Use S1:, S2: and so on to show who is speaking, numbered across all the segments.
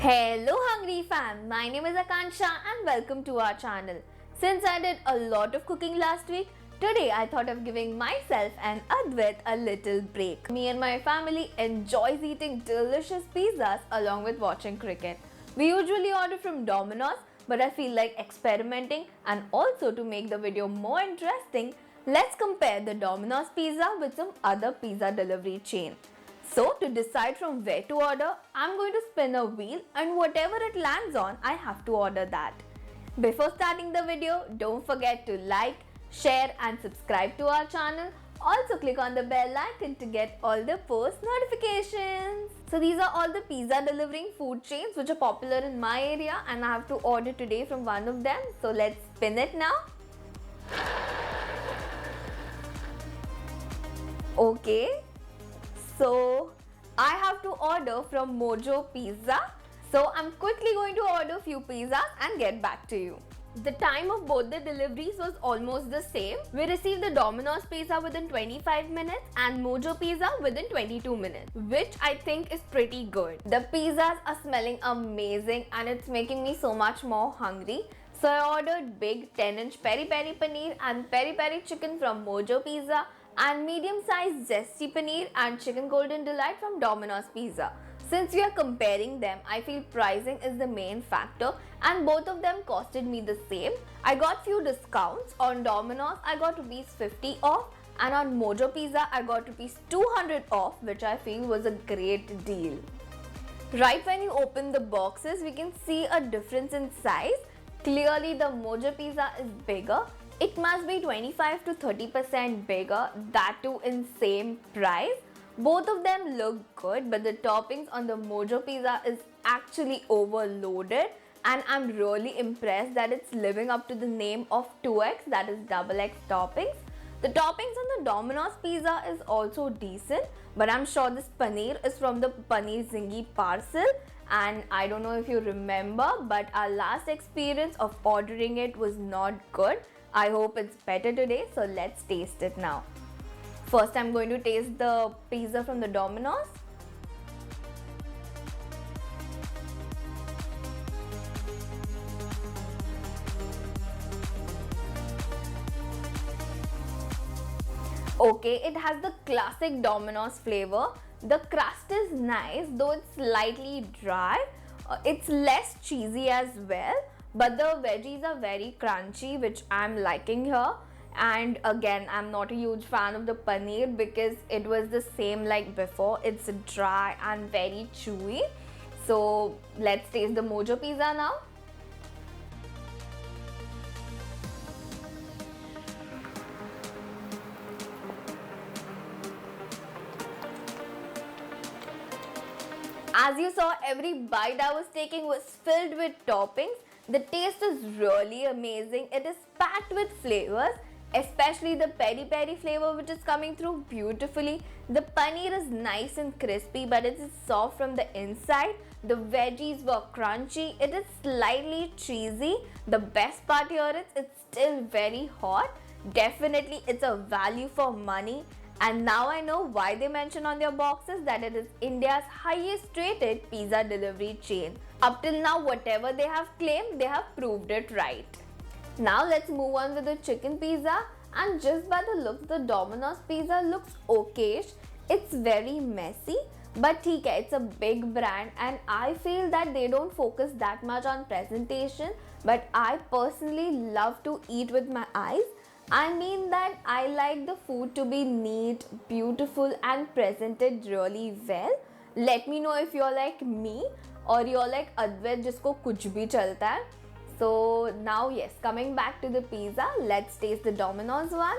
S1: Hello Hungry fam, my name is Akansha and welcome to our channel. Since I did a lot of cooking last week, today I thought of giving myself and Advait a little break. Me and my family enjoys eating delicious pizzas along with watching cricket. We usually order from Domino's, but I feel like experimenting, and also to make the video more interesting, let's compare the Domino's pizza with some other pizza delivery chain. So to decide from where to order, I'm going to spin a wheel and whatever it lands on, I have to order that. Before starting the video, don't forget to like, share and subscribe to our channel. Also click on the bell icon to get all the post notifications. So these are all the pizza delivering food chains which are popular in my area and I have to order today from one of them. So let's spin it now. Okay. So I have to order from Mojo Pizza. So I'm quickly going to order a few pizzas and get back to you. The time of both the deliveries was almost the same. We received the Domino's pizza within 25 minutes and Mojo Pizza within 22 minutes, which I think is pretty good. The pizzas are smelling amazing and it's making me so much more hungry. So I ordered big 10-inch peri peri paneer and peri peri chicken from Mojo Pizza and medium-sized zesty paneer and chicken golden delight from Domino's Pizza. Since we are comparing them, I feel pricing is the main factor and both of them costed me the same. I got few discounts. On Domino's I got ₹50 off and on Mojo Pizza I got ₹200 off, which I feel was a great deal. Right when you open the boxes, we can see a difference in size. Clearly the Mojo Pizza is bigger. It must be 25 to 30% bigger, that too in same price. Both of them look good, but the toppings on the Mojo Pizza is actually overloaded and I'm really impressed that it's living up to the name of 2X, that is XX toppings. The toppings on the Domino's Pizza is also decent, but I'm sure this paneer is from the Paneer Zingi parcel. And I don't know if you remember, but our last experience of ordering it was not good. I hope it's better today, so let's taste it now. First, I'm going to taste the pizza from the Domino's. Okay, it has the classic Domino's flavor. The crust is nice, though it's slightly dry. It's less cheesy as well. But the veggies are very crunchy, which I'm liking here. And again, I'm not a huge fan of the paneer because it was the same like before. It's dry and very chewy. So let's taste the Mojo Pizza now. As you saw, every bite I was taking was filled with toppings. The taste is really amazing. It is packed with flavors, especially the peri peri flavor which is coming through beautifully. The paneer is nice and crispy, but it is soft from the inside. The veggies were crunchy. It is slightly cheesy. The best part here is it's still very hot. Definitely it's a value for money. And now I know why they mention on their boxes that it is India's highest rated pizza delivery chain. Up till now, whatever they have claimed, they have proved it right. Now let's move on with the chicken pizza, and just by the looks, the Domino's pizza looks okayish. It's very messy, but it's a big brand and I feel that they don't focus that much on presentation, but I personally love to eat with my eyes. I mean that I like the food to be neat, beautiful and presented really well. Let me know if you're like me or you're like Advait jisko kuch bhi chalta hai. So now yes, coming back to the pizza, let's taste the Domino's one.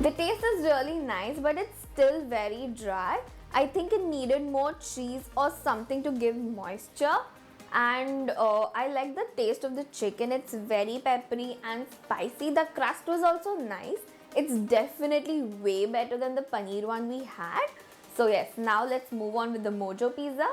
S1: The taste is really nice, but it's still very dry. I think it needed more cheese or something to give moisture. And I like the taste of the chicken. It's very peppery and spicy. The crust was also nice. It's definitely way better than the paneer one we had. So yes, now let's move on with the Mojo Pizza.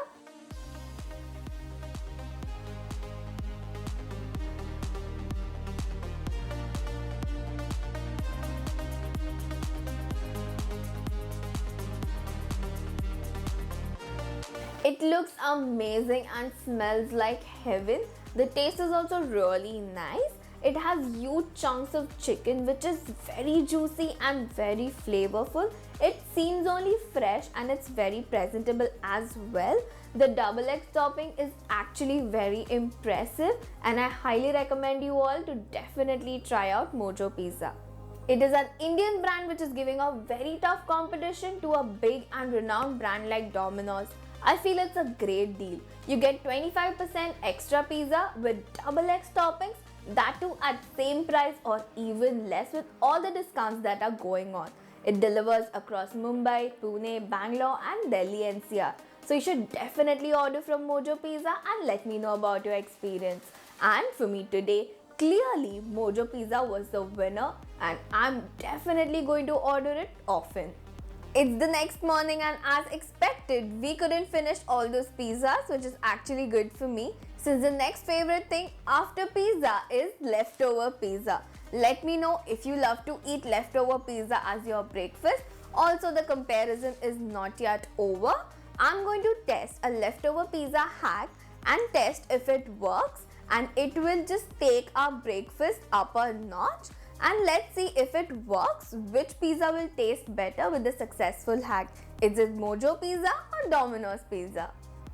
S1: It looks amazing and smells like heaven. The taste is also really nice. It has huge chunks of chicken which is very juicy and very flavorful. It seems only fresh and it's very presentable as well. The double egg topping is actually very impressive and I highly recommend you all to definitely try out Mojo Pizza. It is an Indian brand which is giving a very tough competition to a big and renowned brand like Domino's. I feel it's a great deal. You get 25% extra pizza with double egg toppings, that too at same price or even less with all the discounts that are going on. It delivers across Mumbai, Pune, Bangalore and Delhi NCR. So you should definitely order from Mojo Pizza and let me know about your experience. And for me today, clearly Mojo Pizza was the winner and I'm definitely going to order it often. It's the next morning and as expected, we couldn't finish all those pizzas, which is actually good for me since the next favorite thing after pizza is leftover pizza. Let me know if you love to eat leftover pizza as your breakfast. Also, the comparison is not yet over. I'm going to test a leftover pizza hack and test if it works, and it will just take our breakfast up a notch. And let's see if it works, which pizza will taste better with the successful hack. Is it Mojo Pizza or Domino's Pizza?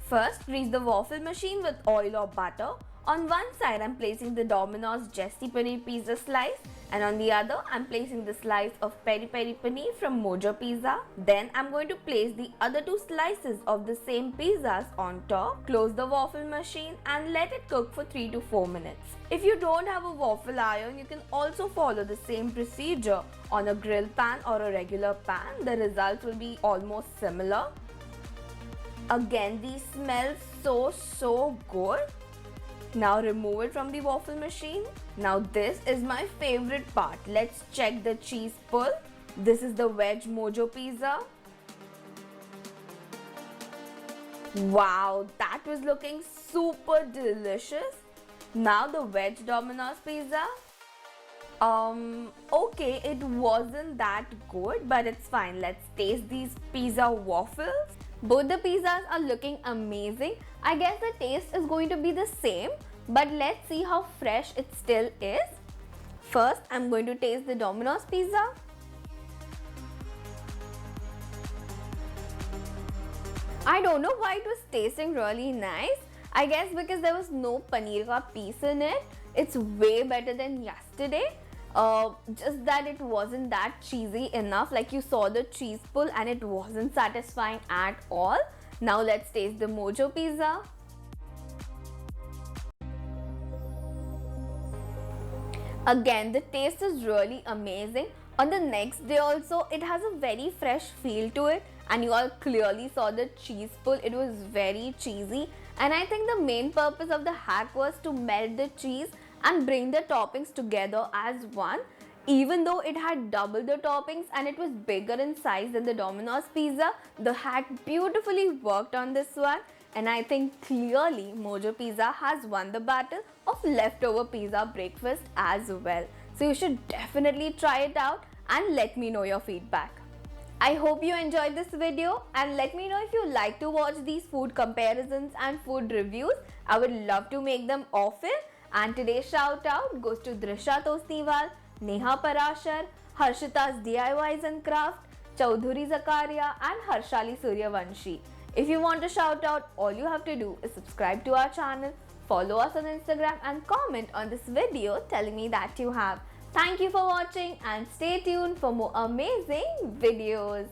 S1: First, grease the waffle machine with oil or butter. On one side, I'm placing the Domino's Zesty Paneer Pizza slice, and on the other, I'm placing the slice of Peri Peri Paneer from Mojo Pizza. Then, I'm going to place the other two slices of the same pizzas on top. Close the waffle machine and let it cook for 3 to 4 minutes. If you don't have a waffle iron, you can also follow the same procedure on a grill pan or a regular pan. The results will be almost similar. Again, these smell so good. Now remove it from the waffle machine. Now this is my favorite part. Let's check the cheese pull. This is the veg Mojo Pizza. Wow, that was looking super delicious. Now the veg Domino's Pizza. Okay, it wasn't that good, but it's fine. Let's taste these pizza waffles. Both the pizzas are looking amazing. I guess the taste is going to be the same, but let's see how fresh it still is. First, I'm going to taste the Domino's pizza. I don't know why it was tasting really nice. I guess because there was no paneer ka piece in it. It's way better than yesterday. Just that it wasn't that cheesy enough. Like you saw the cheese pull and it wasn't satisfying at all. Now let's taste the Mojo Pizza. Again, the taste is really amazing. On the next day also, it has a very fresh feel to it, and you all clearly saw the cheese pull. It was very cheesy, and I think the main purpose of the hack was to melt the cheese and bring the toppings together as one. Even though it had double the toppings and it was bigger in size than the Domino's pizza, the hack beautifully worked on this one. And I think clearly Mojo Pizza has won the battle of leftover pizza breakfast as well. So you should definitely try it out and let me know your feedback. I hope you enjoyed this video and let me know if you like to watch these food comparisons and food reviews. I would love to make them often. And today's shout out goes to Drisha Tosniwal, Neha Parashar, Harshita's DIYs and Craft, Chaudhuri Zakaria and Harshali Suryavanshi. If you want to shout out, all you have to do is subscribe to our channel, follow us on Instagram and comment on this video telling me that you have. Thank you for watching and stay tuned for more amazing videos.